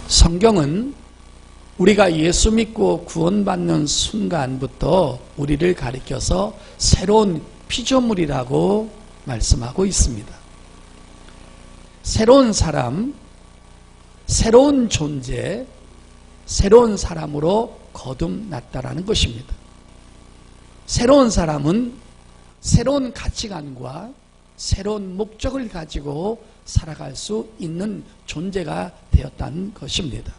성경은 우리가 예수 믿고 구원받는 순간부터 우리를 가리켜서 새로운 피조물이라고 말씀하고 있습니다. 새로운 사람, 새로운 존재, 새로운 사람으로 거듭났다라는 것입니다. 새로운 사람은 새로운 가치관과 새로운 목적을 가지고 살아갈 수 있는 존재가 되었다는 것입니다.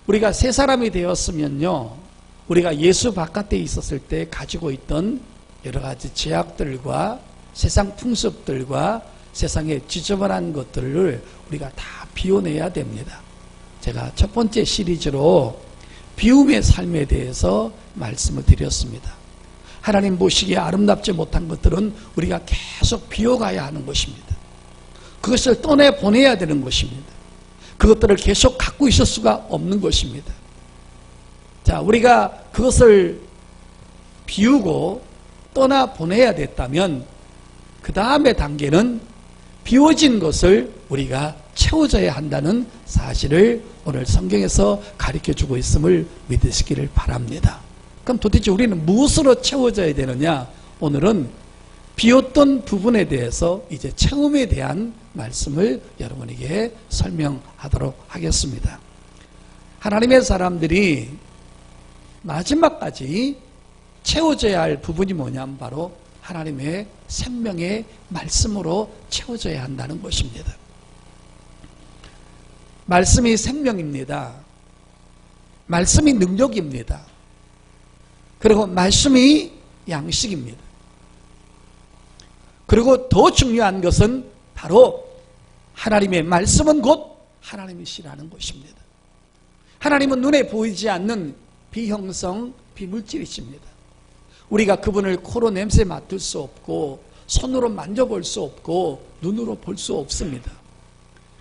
우리가 새 사람이 되었으면요, 우리가 예수 바깥에 있었을 때 가지고 있던 여러 가지 제약들과 세상 풍습들과 세상의 지저분한 것들을 우리가 다 비워내야 됩니다. 제가 첫 번째 시리즈로 비움의 삶에 대해서 말씀을 드렸습니다. 하나님 보시기에 아름답지 못한 것들은 우리가 계속 비워가야 하는 것입니다. 그것을 떠내보내야 되는 것입니다. 그것들을 계속 갖고 있을 수가 없는 것입니다. 자, 우리가 그것을 비우고 떠나보내야 됐다면 그 다음의 단계는 비워진 것을 우리가 채워져야 한다는 사실을 오늘 성경에서 가르쳐주고 있음을 믿으시기를 바랍니다. 그럼 도대체 우리는 무엇으로 채워져야 되느냐? 오늘은 비웠던 부분에 대해서 이제 채움에 대한 말씀을 여러분에게 설명하도록 하겠습니다. 하나님의 사람들이 마지막까지 채워져야 할 부분이 뭐냐면 바로 하나님의 생명의 말씀으로 채워져야 한다는 것입니다. 말씀이 생명입니다. 말씀이 능력입니다. 그리고 말씀이 양식입니다. 그리고 더 중요한 것은 바로 하나님의 말씀은 곧 하나님이시라는 것입니다. 하나님은 눈에 보이지 않는 비형성, 비물질이십니다. 우리가 그분을 코로 냄새 맡을 수 없고 손으로 만져볼 수 없고 눈으로 볼 수 없습니다.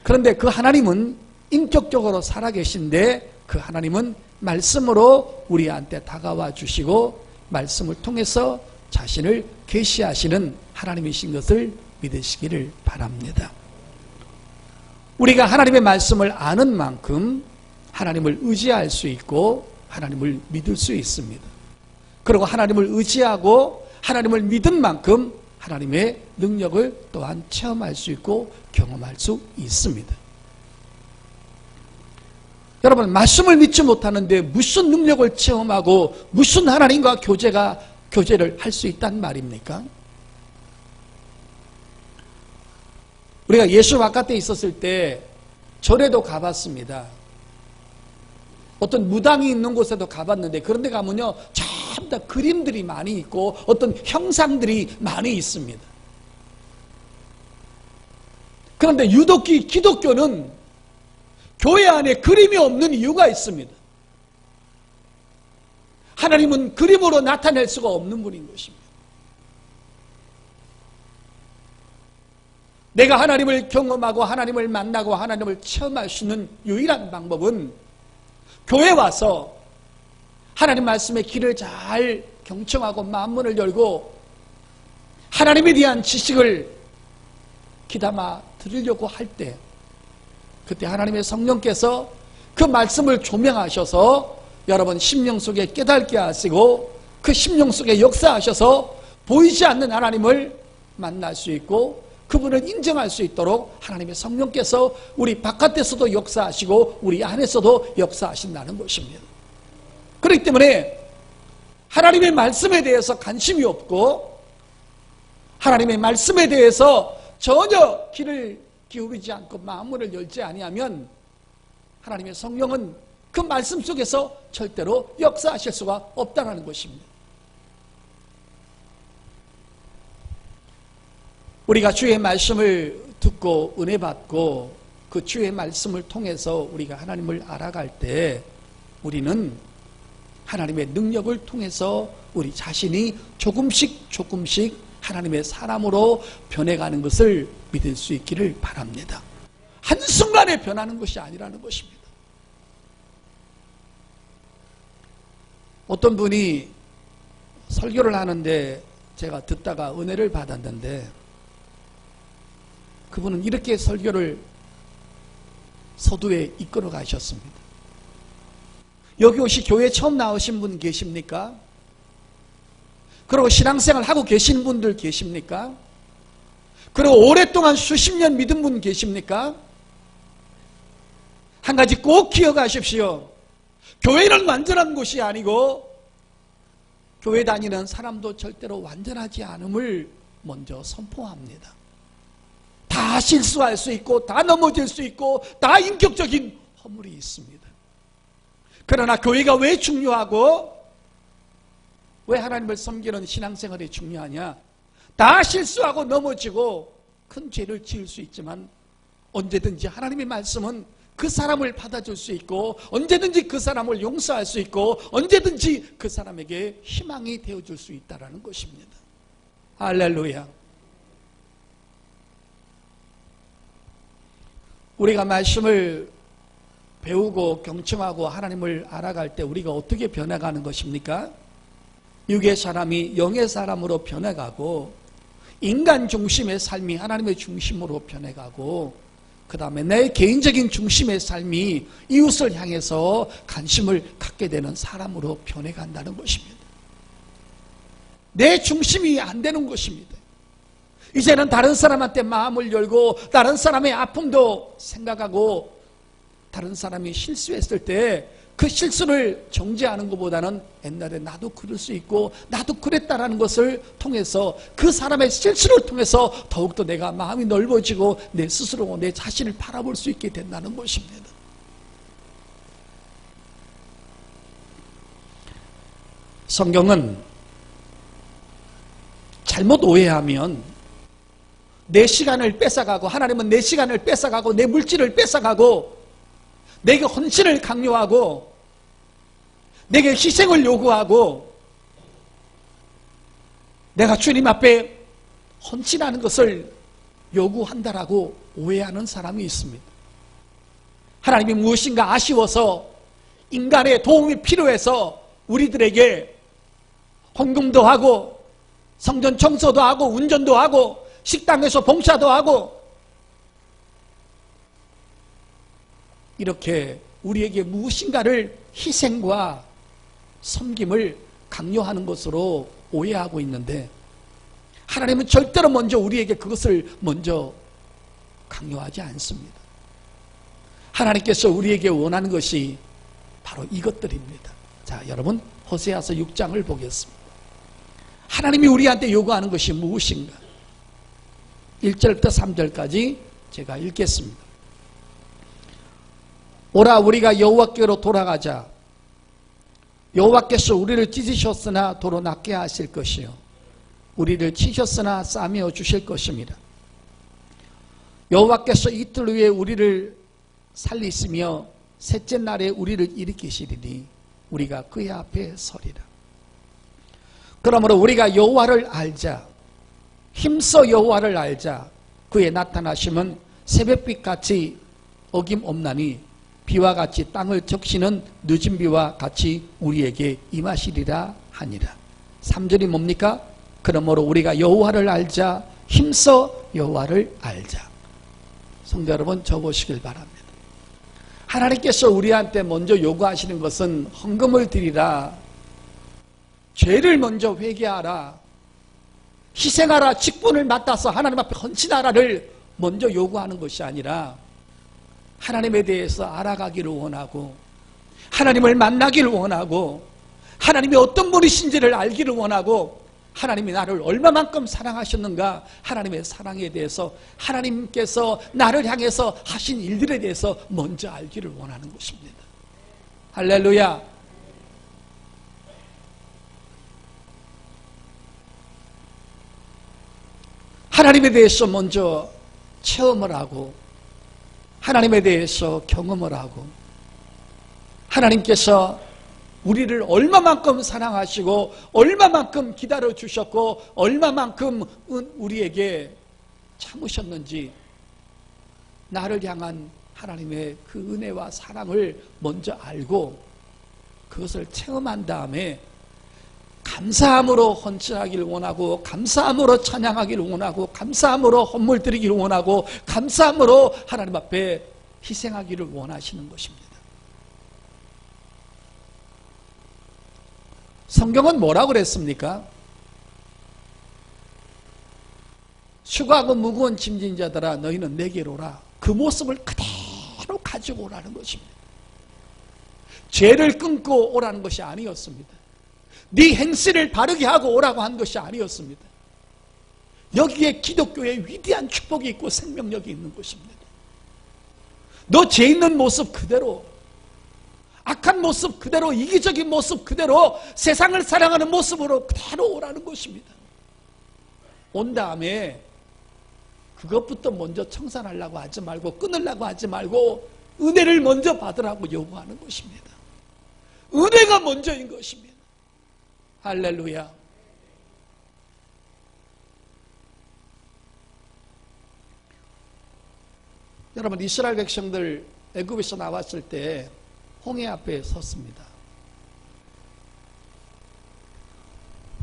그런데 그 하나님은 인격적으로 살아계신데 그 하나님은 말씀으로 우리한테 다가와 주시고 말씀을 통해서 자신을 계시하시는 하나님이신 것을 믿으시기를 바랍니다. 우리가 하나님의 말씀을 아는 만큼 하나님을 의지할 수 있고 하나님을 믿을 수 있습니다. 그리고 하나님을 의지하고 하나님을 믿은 만큼 하나님의 능력을 또한 체험할 수 있고 경험할 수 있습니다. 여러분, 말씀을 믿지 못하는데 무슨 능력을 체험하고 무슨 하나님과 교제를 할 수 있단 말입니까? 우리가 예수 바깥에 있었을 때 절에도 가봤습니다. 어떤 무당이 있는 곳에도 가봤는데 그런 데 가면요 전부 다 그림들이 많이 있고 어떤 형상들이 많이 있습니다. 그런데 유독 기독교는 교회 안에 그림이 없는 이유가 있습니다. 하나님은 그림으로 나타낼 수가 없는 분인 것입니다. 내가 하나님을 경험하고 하나님을 만나고 하나님을 체험할 수 있는 유일한 방법은 교회에 와서 하나님 말씀의 길을 잘 경청하고 마음문을 열고 하나님에 대한 지식을 귀담아 들으려고 할 때 그때 하나님의 성령께서 그 말씀을 조명하셔서 여러분 심령 속에 깨닫게 하시고 그 심령 속에 역사하셔서 보이지 않는 하나님을 만날 수 있고 그분을 인정할 수 있도록 하나님의 성령께서 우리 바깥에서도 역사하시고 우리 안에서도 역사하신다는 것입니다. 그렇기 때문에 하나님의 말씀에 대해서 관심이 없고 하나님의 말씀에 대해서 전혀 귀를 기울이지 않고 마음을 열지 아니하면 하나님의 성령은 그 말씀 속에서 절대로 역사하실 수가 없다는 것입니다. 우리가 주의 말씀을 듣고 은혜 받고 그 주의 말씀을 통해서 우리가 하나님을 알아갈 때 우리는 하나님의 능력을 통해서 우리 자신이 조금씩 하나님의 사람으로 변해가는 것을 믿을 수 있기를 바랍니다. 한순간에 변하는 것이 아니라는 것입니다. 어떤 분이 설교를 하는데 제가 듣다가 은혜를 받았는데 그분은 이렇게 설교를 서두에 이끌어 가셨습니다. 여기 혹시 교회 처음 나오신 분 계십니까? 그리고 신앙생활 하고 계신 분들 계십니까? 그리고 오랫동안 수십 년 믿은 분 계십니까? 한 가지 꼭 기억하십시오. 교회는 완전한 곳이 아니고 교회 다니는 사람도 절대로 완전하지 않음을 먼저 선포합니다. 다 실수할 수 있고 다 넘어질 수 있고 다 인격적인 허물이 있습니다. 그러나 교회가 왜 중요하고 왜 하나님을 섬기는 신앙생활이 중요하냐? 다 실수하고 넘어지고 큰 죄를 지을 수 있지만 언제든지 하나님의 말씀은 그 사람을 받아줄 수 있고 언제든지 그 사람을 용서할 수 있고 언제든지 그 사람에게 희망이 되어줄 수 있다는 것입니다. 할렐루야. 우리가 말씀을 배우고 경청하고 하나님을 알아갈 때 우리가 어떻게 변해가는 것입니까? 육의 사람이 영의 사람으로 변해가고 인간 중심의 삶이 하나님의 중심으로 변해가고 그 다음에 내 개인적인 중심의 삶이 이웃을 향해서 관심을 갖게 되는 사람으로 변해간다는 것입니다. 내 중심이 안 되는 것입니다. 이제는 다른 사람한테 마음을 열고 다른 사람의 아픔도 생각하고 다른 사람이 실수했을 때 그 실수를 정죄하는 것보다는 옛날에 나도 그럴 수 있고 나도 그랬다라는 것을 통해서 그 사람의 실수를 통해서 더욱더 내가 마음이 넓어지고 내 스스로 내 자신을 바라볼 수 있게 된다는 것입니다. 성경은 잘못 오해하면 내 시간을 뺏어가고 하나님은 내 시간을 뺏어가고 내 물질을 뺏어가고 내게 헌신을 강요하고 내게 희생을 요구하고 내가 주님 앞에 헌신하는 것을 요구한다라고 오해하는 사람이 있습니다. 하나님이 무엇인가 아쉬워서 인간의 도움이 필요해서 우리들에게 헌금도 하고 성전 청소도 하고 운전도 하고 식당에서 봉사도 하고 이렇게 우리에게 무엇인가를 희생과 섬김을 강요하는 것으로 오해하고 있는데 하나님은 절대로 먼저 우리에게 그것을 먼저 강요하지 않습니다. 하나님께서 우리에게 원하는 것이 바로 이것들입니다. 자, 여러분 호세아서 6장을 보겠습니다. 하나님이 우리한테 요구하는 것이 무엇인가? 1절부터 3절까지 제가 읽겠습니다. 오라 우리가 여호와께로 돌아가자. 여호와께서 우리를 찢으셨으나 도로 낫게 하실 것이요 우리를 치셨으나 싸매어 주실 것입니다. 여호와께서 이틀 후에 우리를 살리시며 셋째 날에 우리를 일으키시리니 우리가 그의 앞에 서리라. 그러므로 우리가 여호와를 알자. 힘써 여호와를 알자. 그의 나타나심은 새벽빛같이 어김없나니 비와 같이 땅을 적시는 늦은 비와 같이 우리에게 임하시리라 하니라. 3절이 뭡니까? 그러므로 우리가 여호와를 알자. 힘써 여호와를 알자. 성도 여러분 적으시길 바랍니다. 하나님께서 우리한테 먼저 요구하시는 것은 헌금을 드리라. 죄를 먼저 회개하라. 희생하라. 직분을 맡아서 하나님 앞에 헌신하라를 먼저 요구하는 것이 아니라 하나님에 대해서 알아가기를 원하고 하나님을 만나기를 원하고 하나님이 어떤 분이신지를 알기를 원하고 하나님이 나를 얼마만큼 사랑하셨는가 하나님의 사랑에 대해서 하나님께서 나를 향해서 하신 일들에 대해서 먼저 알기를 원하는 것입니다. 할렐루야. 하나님에 대해서 먼저 체험을 하고 하나님에 대해서 경험을 하고 하나님께서 우리를 얼마만큼 사랑하시고 얼마만큼 기다려주셨고 얼마만큼 우리에게 참으셨는지 나를 향한 하나님의 그 은혜와 사랑을 먼저 알고 그것을 체험한 다음에 감사함으로 헌신하기를 원하고 감사함으로 찬양하기를 원하고 감사함으로 헌물 드리기를 원하고 감사함으로 하나님 앞에 희생하기를 원하시는 것입니다. 성경은 뭐라고 그랬습니까? 수고하고 무거운 짐진 자들아 너희는 내게로 오라. 그 모습을 그대로 가지고 오라는 것입니다. 죄를 끊고 오라는 것이 아니었습니다. 네 행실을 바르게 하고 오라고 한 것이 아니었습니다. 여기에 기독교의 위대한 축복이 있고 생명력이 있는 것입니다. 너 죄 있는 모습 그대로, 악한 모습 그대로, 이기적인 모습 그대로, 세상을 사랑하는 모습으로 그대로 오라는 것입니다. 온 다음에 그것부터 먼저 청산하려고 하지 말고, 끊으려고 하지 말고 은혜를 먼저 받으라고 요구하는 것입니다. 은혜가 먼저인 것입니다. 할렐루야. 여러분, 이스라엘 백성들 애굽에서 나왔을 때 홍해 앞에 섰습니다.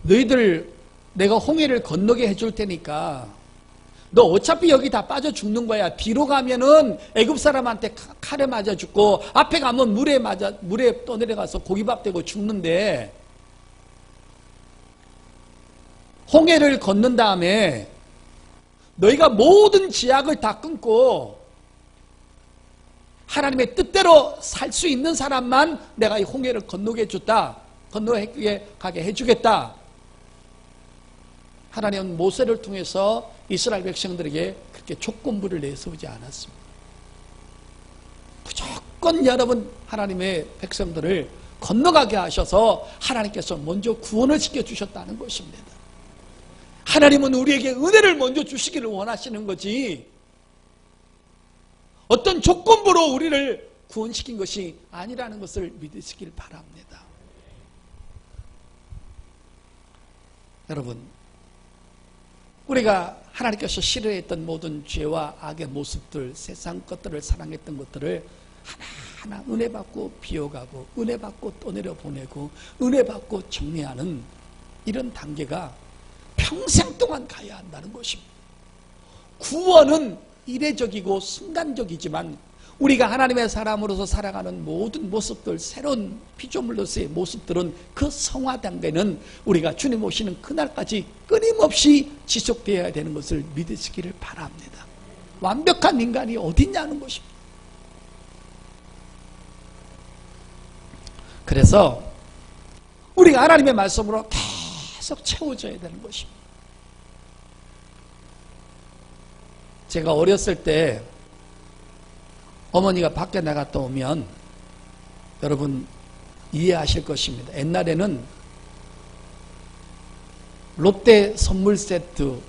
너희들 내가 홍해를 건너게 해줄 테니까 너 어차피 여기 다 빠져 죽는 거야. 뒤로 가면은 애굽 사람한테 칼에 맞아 죽고 앞에 가면 물에 떠내려가서 고기밥 되고 죽는데, 홍해를 건넌 다음에 너희가 모든 제약을 다 끊고 하나님의 뜻대로 살 수 있는 사람만 내가 이 홍해를 건너게 해줬다. 건너게 가게 해주겠다. 하나님은 모세를 통해서 이스라엘 백성들에게 그렇게 조건부를 내세우지 않았습니다. 무조건 여러분 하나님의 백성들을 건너가게 하셔서 하나님께서 먼저 구원을 시켜주셨다는 것입니다. 하나님은 우리에게 은혜를 먼저 주시기를 원하시는 거지, 어떤 조건부로 우리를 구원시킨 것이 아니라는 것을 믿으시길 바랍니다. 여러분, 우리가 하나님께서 싫어했던 모든 죄와 악의 모습들, 세상 것들을 사랑했던 것들을 하나하나 은혜 받고 비워가고, 은혜 받고 떠내려 보내고, 은혜 받고 정리하는 이런 단계가 평생 동안 가야 한다는 것입니다. 구원은 이례적이고 순간적이지만 우리가 하나님의 사람으로서 살아가는 모든 모습들, 새로운 피조물로서의 모습들은 그 성화 단계는 우리가 주님 오시는 그날까지 끊임없이 지속되어야 되는 것을 믿으시기를 바랍니다. 완벽한 인간이 어딨냐는 것입니다. 그래서 우리가 하나님의 말씀으로 계속 채워져야 되는 것입니다. 제가 어렸을 때 어머니가 밖에 나갔다 오면 여러분 이해하실 것입니다. 옛날에는 롯데 선물 세트,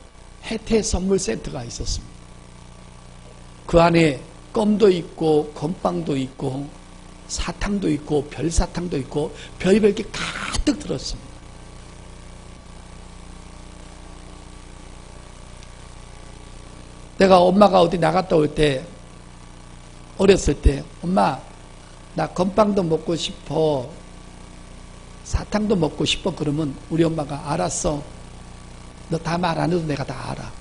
혜태 선물 세트가 있었습니다. 그 안에 껌도 있고 건빵도 있고 사탕도 있고 별사탕도 있고 별의별 게 가득 들었습니다. 내가 엄마가 어디 나갔다 올 때, 어렸을 때, 엄마 나 건빵도 먹고 싶어, 사탕도 먹고 싶어, 그러면 우리 엄마가 알았어, 너 다 말 안 해도 내가 다 알아.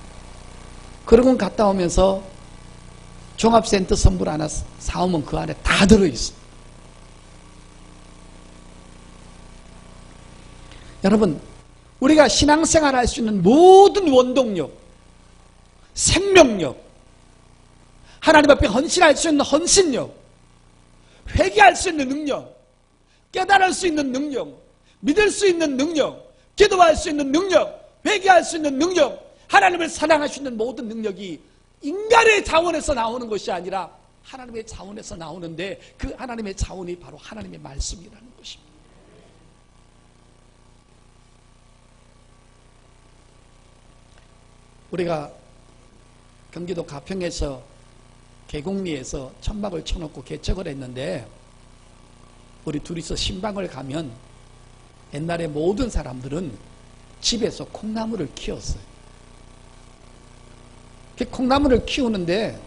그러고 갔다 오면서 종합센터 선물 하나 사오면 그 안에 다 들어있어. 여러분, 우리가 신앙생활 할 수 있는 모든 원동력, 생명력, 하나님 앞에 헌신할 수 있는 헌신력, 회개할 수 있는 능력, 깨달을 수 있는 능력, 믿을 수 있는 능력, 기도할 수 있는 능력, 회개할 수 있는 능력, 하나님을 사랑할 수 있는 모든 능력이 인간의 자원에서 나오는 것이 아니라 하나님의 자원에서 나오는데, 그 하나님의 자원이 바로 하나님의 말씀이라는 것입니다. 우리가 경기도 가평에서 계곡리에서 천막을 쳐놓고 개척을 했는데, 우리 둘이서 신방을 가면 옛날에 모든 사람들은 집에서 콩나물을 키웠어요. 그 콩나물을 키우는데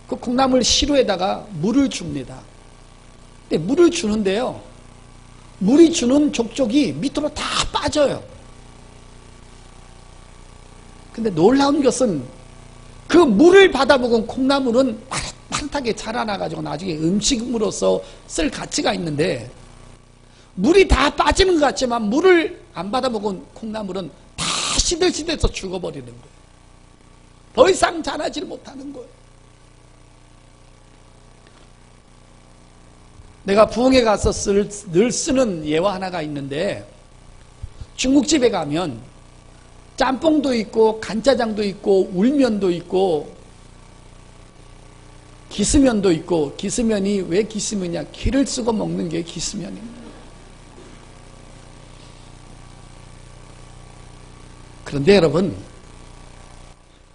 그 콩나물 시루에다가 물을 줍니다. 근데 물을 주는데요, 물이 주는 족족이 밑으로 다 빠져요. 근데 놀라운 것은 그 물을 받아먹은 콩나물은 빳빳하게 자라나가지고 나중에 음식으로서 쓸 가치가 있는데, 물이 다 빠지는 것 같지만 물을 안 받아먹은 콩나물은 다 시들시들해서 죽어버리는 거예요. 더 이상 자라지를 못하는 거예요. 내가 부흥회 가서 늘 쓰는 예화 하나가 있는데, 중국집에 가면 짬뽕도 있고 간짜장도 있고 울면도 있고 기스면도 있고, 기스면이 왜 기스면이냐? 기를 쓰고 먹는 게 기스면입니다. 그런데 여러분,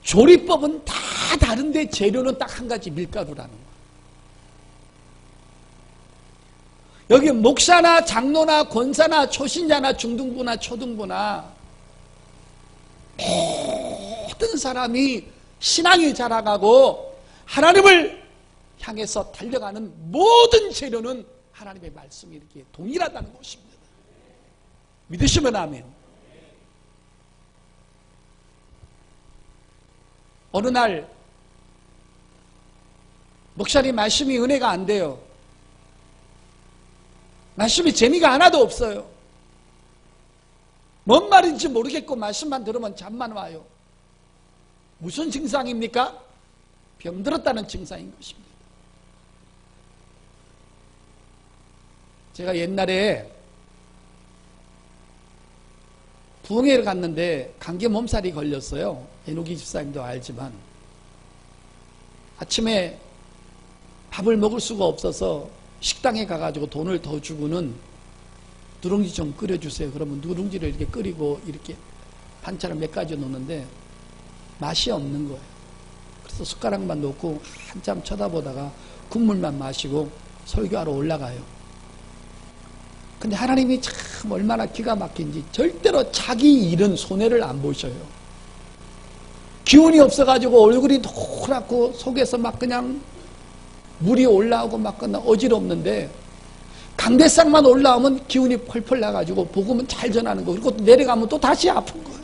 조리법은 다 다른데 재료는 딱 한 가지, 밀가루라는 거예요. 여기 목사나 장로나 권사나 초신자나 중등부나 초등부나 모든 사람이 신앙이 자라가고 하나님을 향해서 달려가는 모든 재료는 하나님의 말씀이 이렇게 동일하다는 것입니다. 믿으시면 아멘. 어느 날 목사님 말씀이 은혜가 안 돼요. 말씀이 재미가 하나도 없어요. 뭔 말인지 모르겠고 말씀만 들으면 잠만 와요. 무슨 증상입니까? 병들었다는 증상인 것입니다. 제가 옛날에 부흥회를 갔는데 감기 몸살이 걸렸어요. 에노기 집사님도 알지만 아침에 밥을 먹을 수가 없어서 식당에 가가지고 돈을 더 주고는 누룽지 좀 끓여주세요. 그러면 누룽지를 이렇게 끓이고 이렇게 반찬을 몇 가지 넣는데 맛이 없는 거예요. 그래서 숟가락만 놓고 한참 쳐다보다가 국물만 마시고 설교하러 올라가요. 근데 하나님이 참 얼마나 기가 막힌지 절대로 자기 일은 손해를 안 보셔요. 기운이 없어가지고 얼굴이 노랗고 속에서 막 그냥 물이 올라오고 막 그냥 어지럽는데 강대상만 올라오면 기운이 펄펄 나가지고 복음은 잘 전하는 거. 그리고 내려가면 또 다시 아픈 거예요.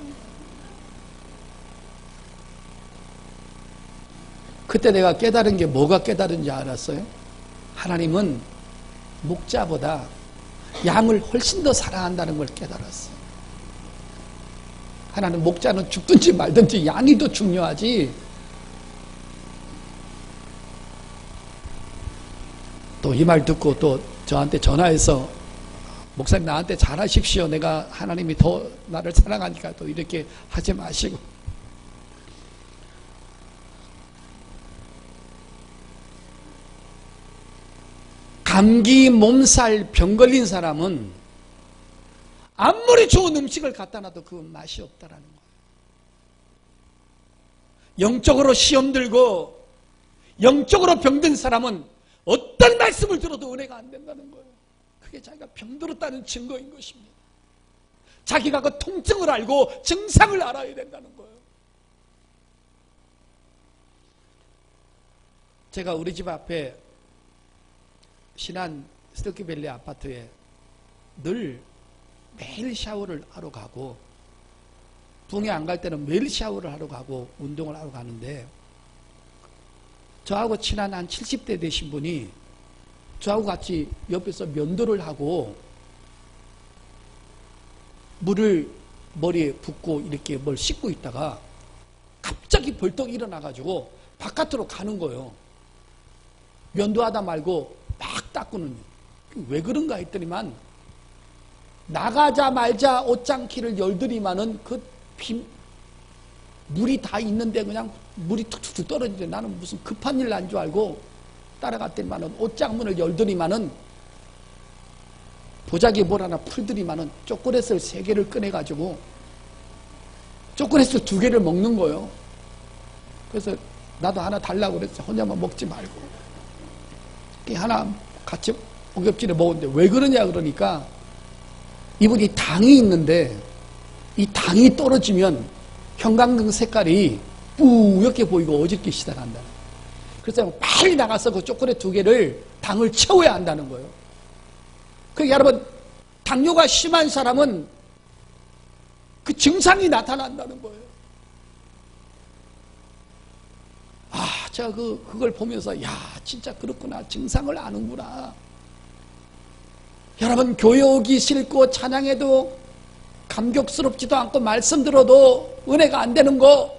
그때 내가 깨달은 게 뭐가 깨달은지 알았어요? 하나님은 목자보다 양을 훨씬 더 사랑한다는 걸 깨달았어요. 하나는 목자는 죽든지 말든지 양이 더 중요하지. 또 이 말 듣고 또 저한테 전화해서 목사님 나한테 잘하십시오. 내가 하나님이 더 나를 사랑하니까 또 이렇게 하지 마시고. 감기, 몸살, 병 걸린 사람은 아무리 좋은 음식을 갖다 놔도 그 맛이 없다라는 거예요. 영적으로 시험 들고 영적으로 병든 사람은 어떤 말씀을 들어도 은혜가 안 된다는 거예요. 그게 자기가 병들었다는 증거인 것입니다. 자기가 그 통증을 알고 증상을 알아야 된다는 거예요. 제가 우리 집 앞에 신안 스토키밸리 아파트에 늘 매일 샤워를 하러 가고 부흥회 안 갈 때는 매일 샤워를 하러 가고 운동을 하러 가는데 저하고 친한 한 70대 되신 분이 저하고 같이 옆에서 면도를 하고 물을 머리에 붓고 이렇게 뭘 씻고 있다가 갑자기 벌떡 일어나가지고 바깥으로 가는 거예요. 면도하다 말고 막 닦고는. 왜 그런가 했더니만 나가자마자 옷장키를 열더니만은 그 물이 다 있는데 그냥 물이 툭툭툭 떨어지는데 나는 무슨 급한 일 난 줄 알고 따라갔더니만은 옷장문을 열더니만은 보자기에 뭘 하나 풀더니만은 초콜릿을 3개를 꺼내가지고 초콜릿을 2개를 먹는 거예요. 그래서 나도 하나 달라고 그랬어. 혼자만 먹지 말고. 하나 같이 오겹지를 먹었는데 왜 그러냐 그러니까 이분이 당이 있는데 이 당이 떨어지면 형광등 색깔이 뿌옇게 보이고 어둡게 시달한다. 그래서 빨리 나가서 그 초콜릿 2개를 당을 채워야 한다는 거예요. 그러니까 여러분 당뇨가 심한 사람은 그 증상이 나타난다는 거예요. 아 제가 그걸 보면서 야 진짜 그렇구나, 증상을 아는구나. 여러분, 교회 오기 싫고 찬양해도 감격스럽지도 않고 말씀 들어도 은혜가 안 되는 거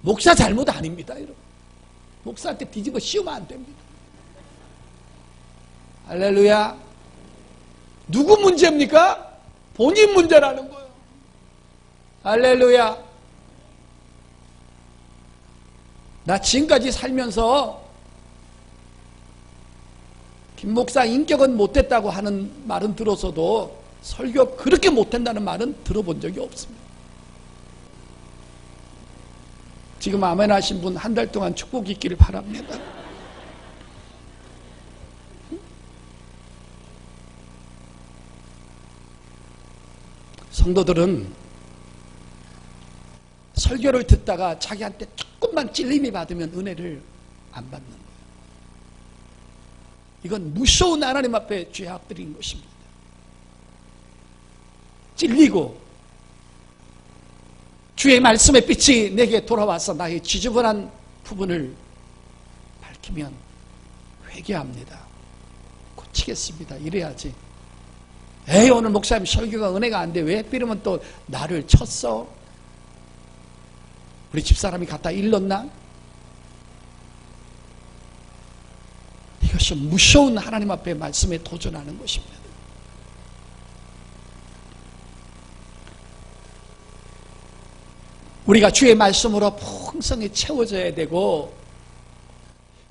목사 잘못 아닙니다. 여러분, 목사한테 뒤집어 씌우면 안 됩니다. 할렐루야. 누구 문제입니까? 본인 문제라는 거예요. 할렐루야. 나 지금까지 살면서 김 목사 인격은 못됐다고 하는 말은 들어서도 설교 그렇게 못한다는 말은 들어본 적이 없습니다. 지금 아멘 하신 분 한 달 동안 축복이 있기를 바랍니다. 성도들은 설교를 듣다가 자기한테 조금만 찔림이 받으면 은혜를 안 받는 거예요. 이건 무서운 하나님 앞에 죄악들인 것입니다. 찔리고 주의 말씀의 빛이 내게 돌아와서 나의 지저분한 부분을 밝히면 회개합니다. 고치겠습니다. 이래야지. 에이, 오늘 목사님 설교가 은혜가 안 돼. 왜 하필이면 또 나를 쳤어? 우리 집사람이 갖다 일렀나? 이것이 무서운 하나님 앞에 말씀에 도전하는 것입니다. 우리가 주의 말씀으로 풍성히 채워져야 되고,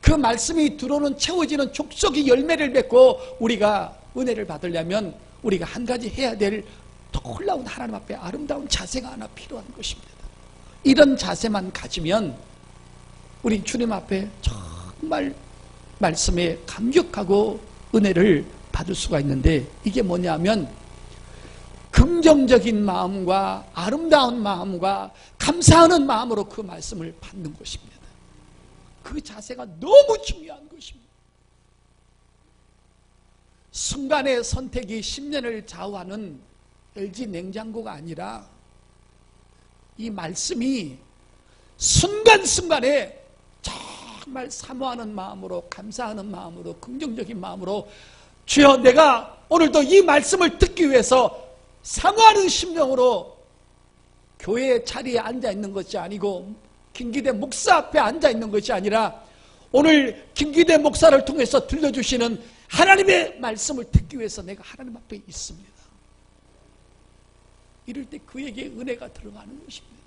그 말씀이 들어오는 채워지는 족속이 열매를 맺고 우리가 은혜를 받으려면 우리가 한 가지 해야 될 놀라운 하나님 앞에 아름다운 자세가 하나 필요한 것입니다. 이런 자세만 가지면 우리 주님 앞에 정말 말씀에 감격하고 은혜를 받을 수가 있는데, 이게 뭐냐면 긍정적인 마음과 아름다운 마음과 감사하는 마음으로 그 말씀을 받는 것입니다. 그 자세가 너무 중요한 것입니다. 순간의 선택이 10년을 좌우하는 LG 냉장고가 아니라 이 말씀이 순간순간에 정말 사모하는 마음으로, 감사하는 마음으로, 긍정적인 마음으로, 주여 내가 오늘도 이 말씀을 듣기 위해서 사모하는 심령으로 교회의 자리에 앉아있는 것이 아니고 김기대 목사 앞에 앉아있는 것이 아니라 오늘 김기대 목사를 통해서 들려주시는 하나님의 말씀을 듣기 위해서 내가 하나님 앞에 있습니다. 이럴 때 그에게 은혜가 들어가는 것입니다.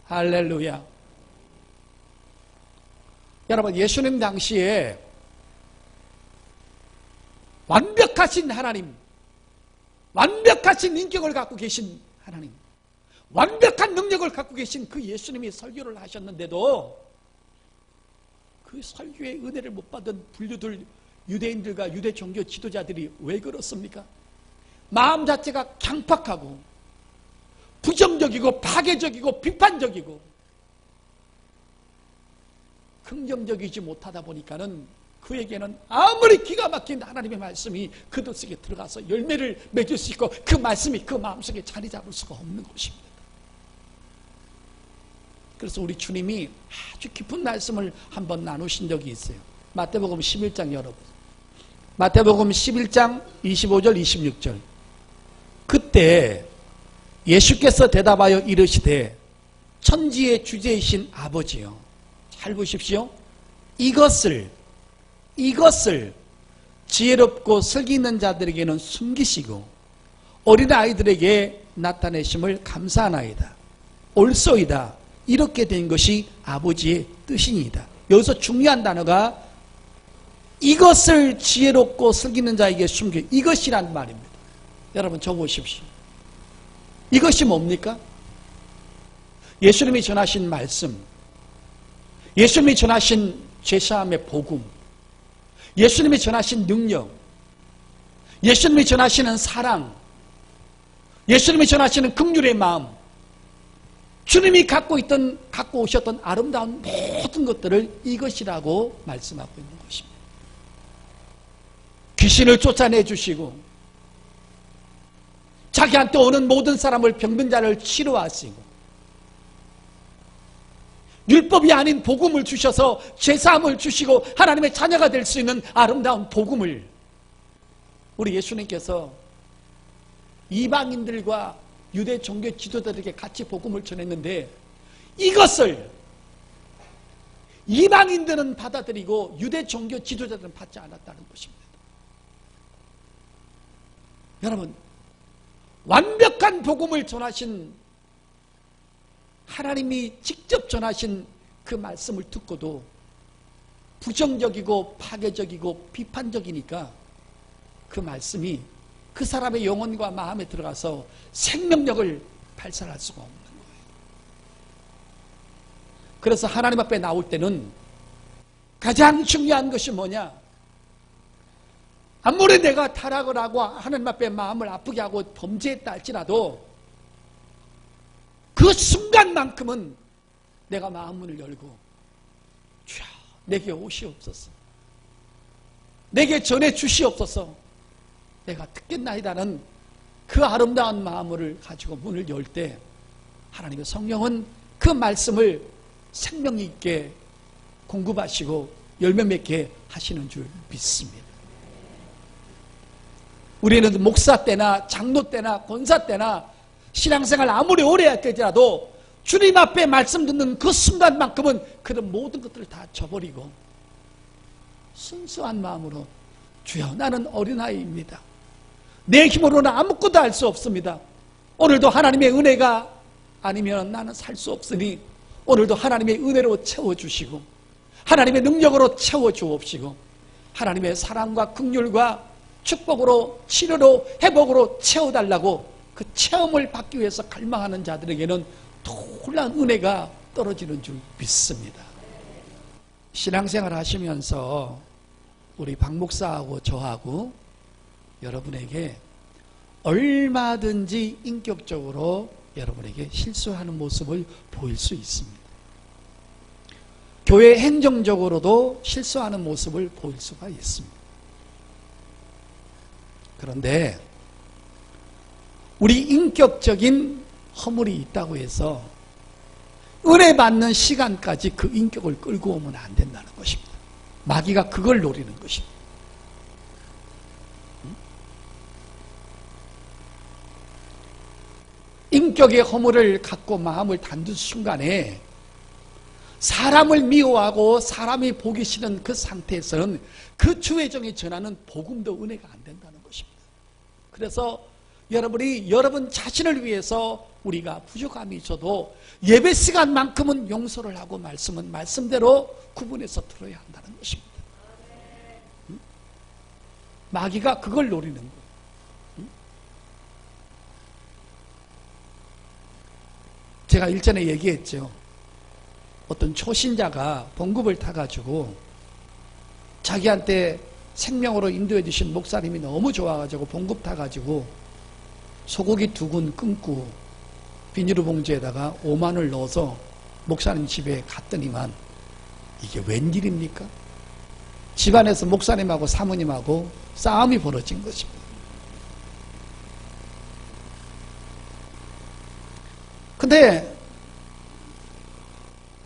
할렐루야. 여러분, 예수님 당시에 완벽하신 하나님, 완벽하신 인격을 갖고 계신 하나님, 완벽한 능력을 갖고 계신 그 예수님이 설교를 하셨는데도 그 설교의 은혜를 못 받은 분류들, 유대인들과 유대 종교 지도자들이 왜 그렇습니까? 마음 자체가 강팍하고 부정적이고 파괴적이고 비판적이고 긍정적이지 못하다 보니까는 그에게는 아무리 기가 막힌 하나님의 말씀이 그들 속에 들어가서 열매를 맺을 수 있고 그 말씀이 그 마음속에 자리 잡을 수가 없는 것입니다. 그래서 우리 주님이 아주 깊은 말씀을 한번 나누신 적이 있어요. 마태복음 11장 열어보세요. 마태복음 11장 25절 26절. 그때 예수께서 대답하여 이르시되 천지의 주제이신 아버지여, 잘 보십시오. 이것을 지혜롭고 슬기 있는 자들에게는 숨기시고 어린아이들에게 나타내심을 감사하나이다. 옳소이다. 이렇게 된 것이 아버지의 뜻이니이다. 여기서 중요한 단어가 이것을 지혜롭고 슬기 있는 자에게 숨겨, 이것이란 말입니다. 여러분 적어보십시오. 이것이 뭡니까? 예수님이 전하신 말씀, 예수님이 전하신 죄사함의 복음, 예수님이 전하신 능력, 예수님이 전하시는 사랑, 예수님이 전하시는 긍휼의 마음, 주님이 갖고 오셨던 아름다운 모든 것들을 이것이라고 말씀하고 있는 것입니다. 귀신을 쫓아내 주시고 자기한테 오는 모든 사람을 병든 자를 치료하시고 율법이 아닌 복음을 주셔서 죄사함을 주시고 하나님의 자녀가 될 수 있는 아름다운 복음을 우리 예수님께서 이방인들과 유대 종교 지도자들에게 같이 복음을 전했는데, 이것을 이방인들은 받아들이고 유대 종교 지도자들은 받지 않았다는 것입니다. 여러분, 완벽한 복음을 전하신, 하나님이 직접 전하신 그 말씀을 듣고도 부정적이고 파괴적이고 비판적이니까 그 말씀이 그 사람의 영혼과 마음에 들어가서 생명력을 발산할 수가 없는 거예요. 그래서 하나님 앞에 나올 때는 가장 중요한 것이 뭐냐? 아무리 내가 타락을 하고 하나님 앞에 마음을 아프게 하고 범죄했다 할지라도 그 순간만큼은 내가 마음문을 열고, 주여 내게 오시옵소서, 내게 전해 주시옵소서, 내가 듣겠나이다는 그 아름다운 마음을 가지고 문을 열 때 하나님의 성령은 그 말씀을 생명 있게 공급하시고 열매 맺게 하시는 줄 믿습니다. 우리는 목사 때나 장로 때나 권사 때나 신앙생활 아무리 오래 할지라도 주님 앞에 말씀 듣는 그 순간만큼은 그런 모든 것들을 다 저버리고 순수한 마음으로, 주여 나는 어린아이입니다. 내 힘으로는 아무것도 할 수 없습니다. 오늘도 하나님의 은혜가 아니면 나는 살 수 없으니 오늘도 하나님의 은혜로 채워주시고 하나님의 능력으로 채워주옵시고 하나님의 사랑과 긍휼과 축복으로, 치료로, 회복으로 채워달라고 그 체험을 받기 위해서 갈망하는 자들에게는 놀라운 은혜가 떨어지는 줄 믿습니다. 신앙생활 하시면서 우리 박 목사하고 저하고 여러분에게 얼마든지 인격적으로 여러분에게 실수하는 모습을 보일 수 있습니다. 교회 행정적으로도 실수하는 모습을 보일 수가 있습니다. 그런데 우리 인격적인 허물이 있다고 해서 은혜 받는 시간까지 그 인격을 끌고 오면 안 된다는 것입니다. 마귀가 그걸 노리는 것입니다. 인격의 허물을 갖고 마음을 닫는 순간에 사람을 미워하고 사람이 보기 싫은 그 상태에서는 그 주의정이 전하는 복음도 은혜가 안 된다는 것입니다. 그래서 여러분이 여러분 자신을 위해서 우리가 부족함이 있어도 예배 시간만큼은 용서를 하고 말씀은 말씀대로 구분해서 들어야 한다는 것입니다. 마귀가 그걸 노리는 거예요. 제가 일전에 얘기했죠. 어떤 초신자가 봉급을 타가지고 자기한테 생명으로 인도해 주신 목사님이 너무 좋아가지고 봉급 타가지고 소고기 2근 끊고 비닐루 봉지에다가 5만 원을 넣어서 목사님 집에 갔더니만 이게 웬일입니까? 집안에서 목사님하고 사모님하고 싸움이 벌어진 것입니다. 근데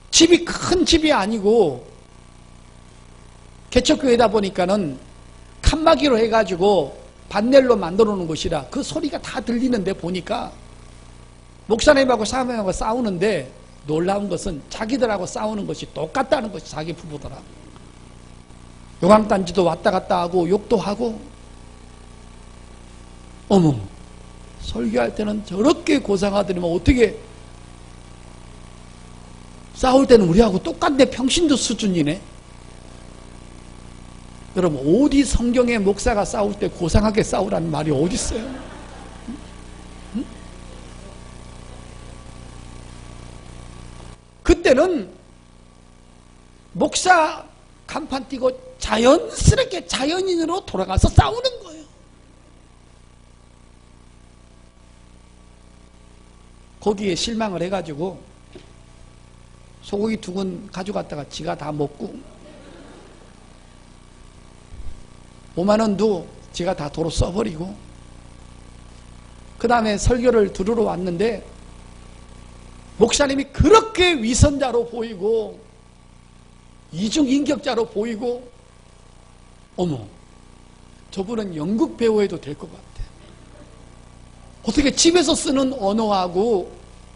집이 큰 집이 아니고 개척교회다 보니까는 칸막이로 해가지고 반넬로 만들어 놓은 곳이라 그 소리가 다 들리는데 보니까 목사님하고 사모님하고 싸우는데 놀라운 것은 자기들하고 싸우는 것이 똑같다는 것이 자기 부부더라. 요강단지도 왔다 갔다 하고 욕도 하고. 어머, 설교할 때는 저렇게 고상하더니만 어떻게 싸울 때는 우리하고 똑같네. 평신도 수준이네. 여러분, 어디 성경에 목사가 싸울 때 고상하게 싸우라는 말이 어디 있어요? 응? 그때는 목사 간판 띄고 자연스럽게 자연인으로 돌아가서 싸우는 거예요. 거기에 실망을 해가지고 소고기 2근 가져갔다가 지가 다 먹고 5만 원도 지가 다 도로 써버리고 그 다음에 설교를 들으러 왔는데 목사님이 그렇게 위선자로 보이고 이중인격자로 보이고, 어머, 저분은 연극 배우 해도 될 것 같아. 어떻게 집에서 쓰는 언어하고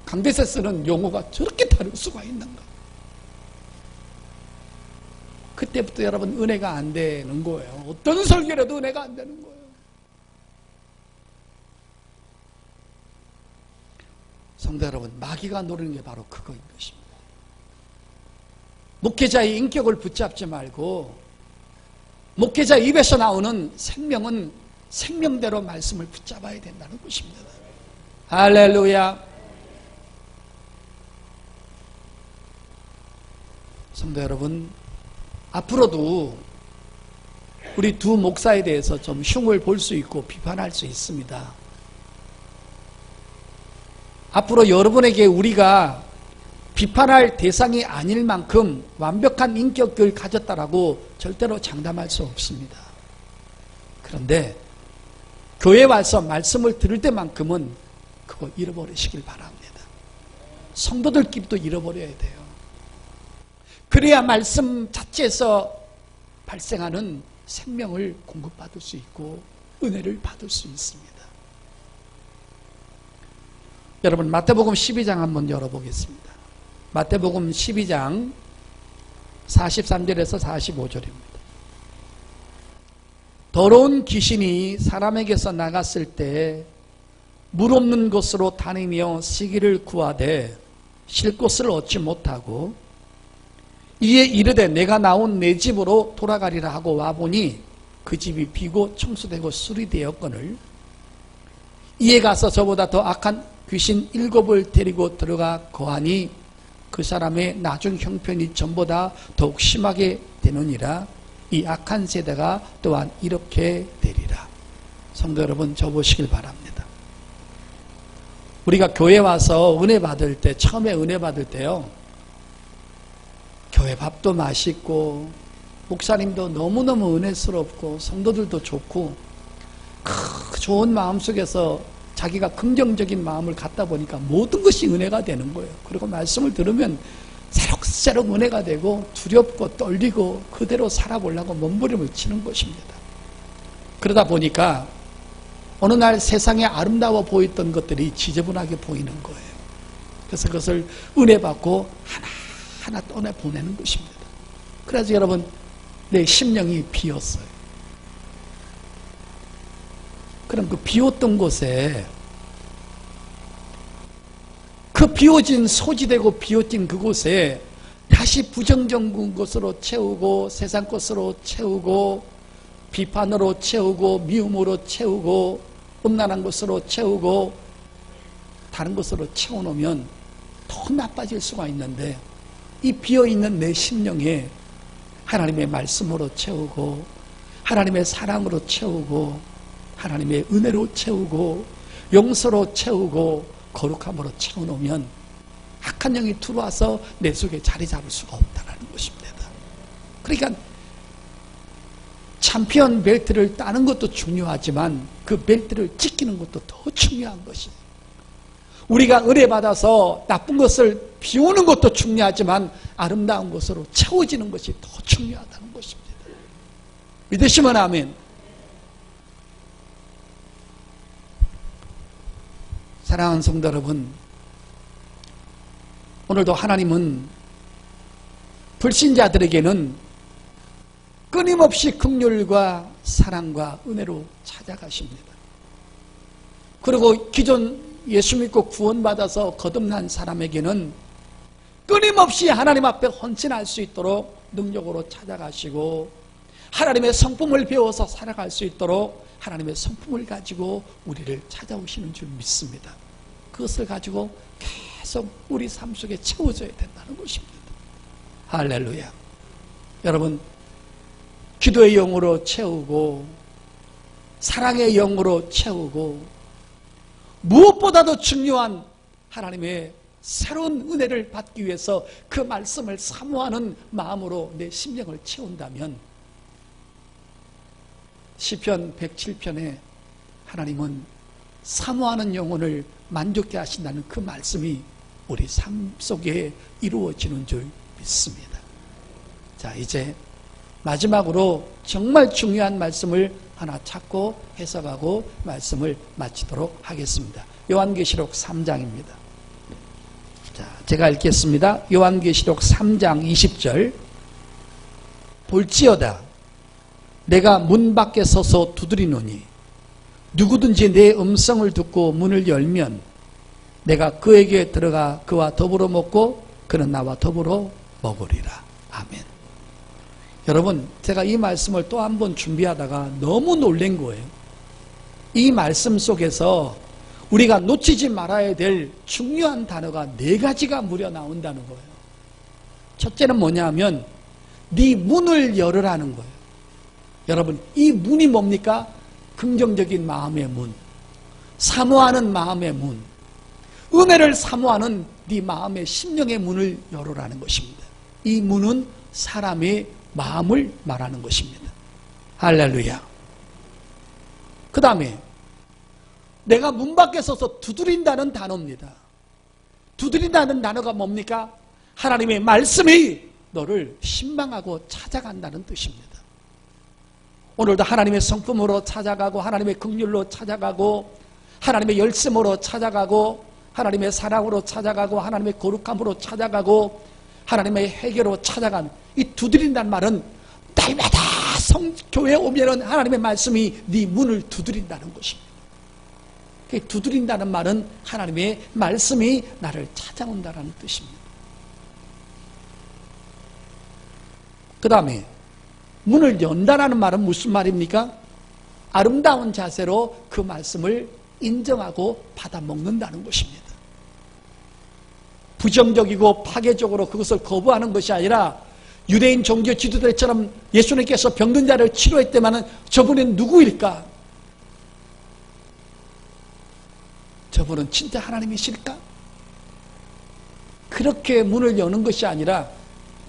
강대에서 쓰는 용어가 저렇게 다를 수가 있는가? 그때부터 여러분 은혜가 안 되는 거예요. 어떤 설교라도 은혜가 안 되는 거예요. 성도 여러분, 마귀가 노리는 게 바로 그거인 것입니다. 목회자의 인격을 붙잡지 말고 목회자 입에서 나오는 생명은 생명대로 말씀을 붙잡아야 된다는 것입니다. 할렐루야. 성도 여러분, 앞으로도 우리 두 목사에 대해서 좀 흉을 볼 수 있고 비판할 수 있습니다. 앞으로 여러분에게 우리가 비판할 대상이 아닐 만큼 완벽한 인격을 가졌다라고 절대로 장담할 수 없습니다. 그런데 교회 와서 말씀을 들을 때만큼은 그거 잃어버리시길 바랍니다. 성도들끼리도 잃어버려야 돼요. 그래야 말씀 자체에서 발생하는 생명을 공급받을 수 있고 은혜를 받을 수 있습니다. 여러분, 마태복음 12장 한번 열어보겠습니다. 마태복음 12장 43절에서 45절입니다. 더러운 귀신이 사람에게서 나갔을 때 물 없는 곳으로 다니며 쉬기를 구하되 쉴 곳을 얻지 못하고 이에 이르되 내가 나온 내 집으로 돌아가리라 하고 와보니 그 집이 비고 청소되고 수리되었거늘 이에 가서 저보다 더 악한 귀신 7을 데리고 들어가 거하니 그 사람의 나중 형편이 전보다 더욱 심하게 되느니라. 이 악한 세대가 또한 이렇게 되리라. 성도 여러분, 저보시길 바랍니다. 우리가 교회 와서 은혜 받을 때, 처음에 은혜 받을 때요, 교회 밥도 맛있고 목사님도 너무너무 은혜스럽고 성도들도 좋고 그 좋은 마음 속에서 자기가 긍정적인 마음을 갖다 보니까 모든 것이 은혜가 되는 거예요. 그리고 말씀을 들으면 새록새록 은혜가 되고 두렵고 떨리고 그대로 살아보려고 몸부림을 치는 것입니다. 그러다 보니까 어느 날 세상에 아름다워 보였던 것들이 지저분하게 보이는 거예요. 그래서 그것을 은혜 받고 하나하나 떠내보내는 것입니다. 그래서 여러분, 내 심령이 비었어요. 그럼 그 비웠던 곳에, 그 비워진 소지되고 비워진 그곳에 다시 부정적인 것으로 채우고 세상 것으로 채우고 비판으로 채우고 미움으로 채우고 음란한 것으로 채우고 다른 것으로 채워놓으면 더 나빠질 수가 있는데, 이 비어있는 내 심령에 하나님의 말씀으로 채우고 하나님의 사랑으로 채우고 하나님의 은혜로 채우고 용서로 채우고 거룩함으로 채워놓으면 악한 영이 들어와서 내 속에 자리 잡을 수가 없다는 것입니다. 그러니까 챔피언 벨트를 따는 것도 중요하지만 그 벨트를 지키는 것도 더 중요한 것이에요. 우리가 은혜 받아서 나쁜 것을 비우는 것도 중요하지만 아름다운 것으로 채워지는 것이 더 중요하다는 것입니다. 믿으시면 아멘. 사랑하는 성도 여러분, 오늘도 하나님은 불신자들에게는 끊임없이 긍휼과 사랑과 은혜로 찾아가십니다. 그리고 기존 예수 믿고 구원받아서 거듭난 사람에게는 끊임없이 하나님 앞에 헌신할 수 있도록 능력으로 찾아가시고 하나님의 성품을 배워서 살아갈 수 있도록 하나님의 성품을 가지고 우리를 찾아오시는 줄 믿습니다. 그것을 가지고 계속 우리 삶 속에 채워져야 된다는 것입니다. 할렐루야. 여러분, 기도의 영으로 채우고 사랑의 영으로 채우고 무엇보다도 중요한 하나님의 새로운 은혜를 받기 위해서 그 말씀을 사모하는 마음으로 내 심령을 채운다면 시편 107편에 하나님은 사모하는 영혼을 만족케 하신다는 그 말씀이 우리 삶 속에 이루어지는 줄 믿습니다. 자, 이제 마지막으로 정말 중요한 말씀을 하나 찾고 해석하고 말씀을 마치도록 하겠습니다. 요한계시록 3장입니다. 자, 제가 읽겠습니다. 요한계시록 3장 20절. 볼지어다 내가 문 밖에 서서 두드리노니 누구든지 내 음성을 듣고 문을 열면 내가 그에게 들어가 그와 더불어 먹고 그는 나와 더불어 먹으리라. 아멘. 여러분, 제가 이 말씀을 또 한 번 준비하다가 너무 놀란 거예요. 이 말씀 속에서 우리가 놓치지 말아야 될 중요한 단어가 4가지가 무려 나온다는 거예요. 첫째는 뭐냐면 네 문을 열으라는 거예요. 여러분, 이 문이 뭡니까? 긍정적인 마음의 문, 사모하는 마음의 문, 은혜를 사모하는 네 마음의 심령의 문을 열으라는 것입니다. 이 문은 사람의 마음을 말하는 것입니다. 할렐루야. 그 다음에 내가 문 밖에 서서 두드린다는 단어입니다. 두드린다는 단어가 뭡니까? 하나님의 말씀이 너를 신망하고 찾아간다는 뜻입니다. 오늘도 하나님의 성품으로 찾아가고 하나님의 긍휼로 찾아가고 하나님의 열심으로 찾아가고 하나님의 사랑으로 찾아가고 하나님의 거룩함으로 찾아가고 하나님의 회개로 찾아간 이 두드린다는 말은 날마다 성교회에 오면은 하나님의 말씀이 네 문을 두드린다는 것입니다. 두드린다는 말은 하나님의 말씀이 나를 찾아온다는 뜻입니다. 그 다음에 문을 연다라는 말은 무슨 말입니까? 아름다운 자세로 그 말씀을 인정하고 받아먹는다는 것입니다. 부정적이고 파괴적으로 그것을 거부하는 것이 아니라 유대인 종교 지도자처럼 예수님께서 병든 자를 치료했더만은 저분은 누구일까? 저분은 진짜 하나님이실까? 그렇게 문을 여는 것이 아니라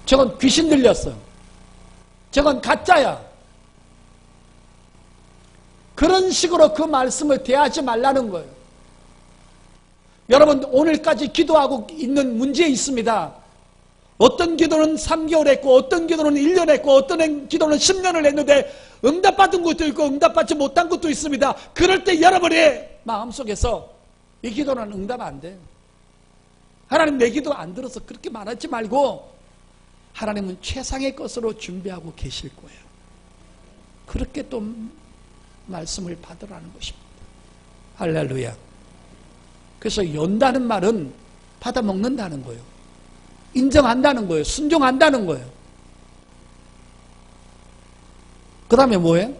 저건 귀신 들렸어, 저건 가짜야, 그런 식으로 그 말씀을 대하지 말라는 거예요. 여러분, 오늘까지 기도하고 있는 문제 있습니다. 어떤 기도는 3개월 했고 어떤 기도는 1년 했고 어떤 기도는 10년을 했는데 응답받은 것도 있고 응답받지 못한 것도 있습니다. 그럴 때 여러분의 마음속에서 이 기도는 응답 안 돼, 하나님 내 기도 안 들어서 그렇게 말하지 말고 하나님은 최상의 것으로 준비하고 계실 거예요. 그렇게 또 말씀을 받으라는 것입니다. 할렐루야. 그래서 연다는 말은 받아먹는다는 거예요. 인정한다는 거예요. 순종한다는 거예요. 그 다음에 뭐예요?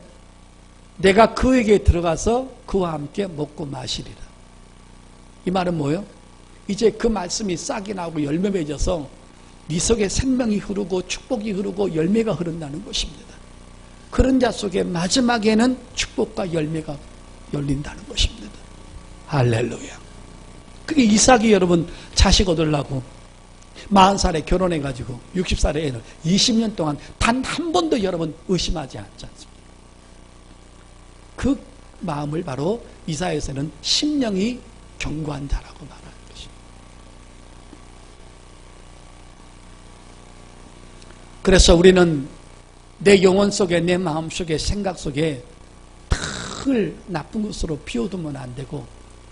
내가 그에게 들어가서 그와 함께 먹고 마시리라. 이 말은 뭐예요? 이제 그 말씀이 싹이 나고 열매 맺어서 네 속에 생명이 흐르고 축복이 흐르고 열매가 흐른다는 것입니다. 그런 자 속에 마지막에는 축복과 열매가 열린다는 것입니다. 할렐루야. 그게 이삭이 여러분 자식 얻으려고 40살에 결혼해가지고 60살에 애를 20년 동안 단 한 번도 여러분 의심하지 않지 않습니까? 그 마음을 바로 이사야에서는 심령이 견고한 자라고 말하는 것입니다. 그래서 우리는 내 영혼 속에 내 마음 속에 생각 속에 늘 나쁜 것으로 비워두면 안 되고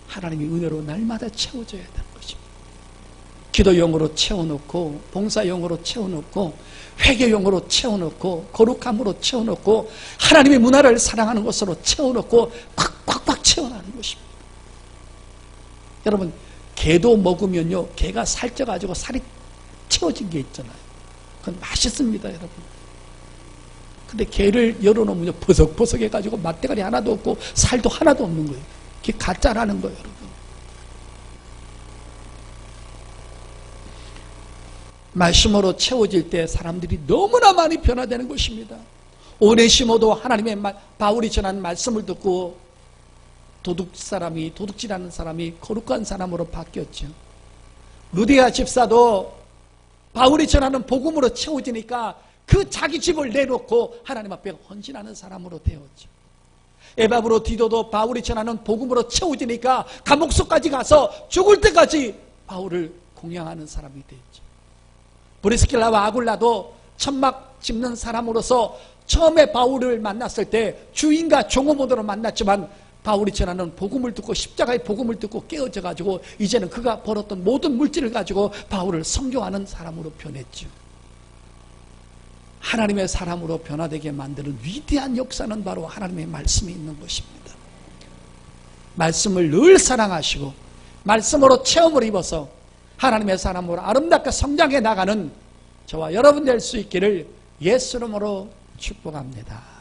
하나님의 은혜로 날마다 채워줘야 되는 것입니다. 기도용으로 채워놓고 봉사용으로 채워놓고 회개용으로 채워놓고 거룩함으로 채워놓고 하나님의 문화를 사랑하는 것으로 채워놓고 꽉꽉꽉 채워나는 것입니다. 여러분, 게도 먹으면요 게가 살쪄가지고 살이 채워진 게 있잖아요. 그건 맛있습니다, 여러분. 근데 게를 열어놓으면 버석버석해가지고 맛대가리 하나도 없고 살도 하나도 없는 거예요. 그게 가짜라는 거예요, 여러분. 말씀으로 채워질 때 사람들이 너무나 많이 변화되는 것입니다. 오네시모도 하나님의 바울이 전한 말씀을 듣고 도둑질하는 사람이 거룩한 사람으로 바뀌었죠. 루디아 집사도 바울이 전하는 복음으로 채워지니까 그 자기 집을 내놓고 하나님 앞에 헌신하는 사람으로 되었죠. 에바브로 디도도 바울이 전하는 복음으로 채워지니까 감옥소까지 가서 죽을 때까지 바울을 공양하는 사람이 됐죠. 브리스길라와 아굴라도 천막 짚는 사람으로서 처음에 바울을 만났을 때 주인과 종업원으로 만났지만 바울이 전하는 복음을 듣고 십자가의 복음을 듣고 깨어져 가지고 이제는 그가 벌었던 모든 물질을 가지고 바울을 성교하는 사람으로 변했죠. 하나님의 사람으로 변화되게 만드는 위대한 역사는 바로 하나님의 말씀에 있는 것입니다. 말씀을 늘 사랑하시고 말씀으로 체험을 입어서 하나님의 사람으로 아름답게 성장해 나가는 저와 여러분 될 수 있기를 예수 이름으로 축복합니다.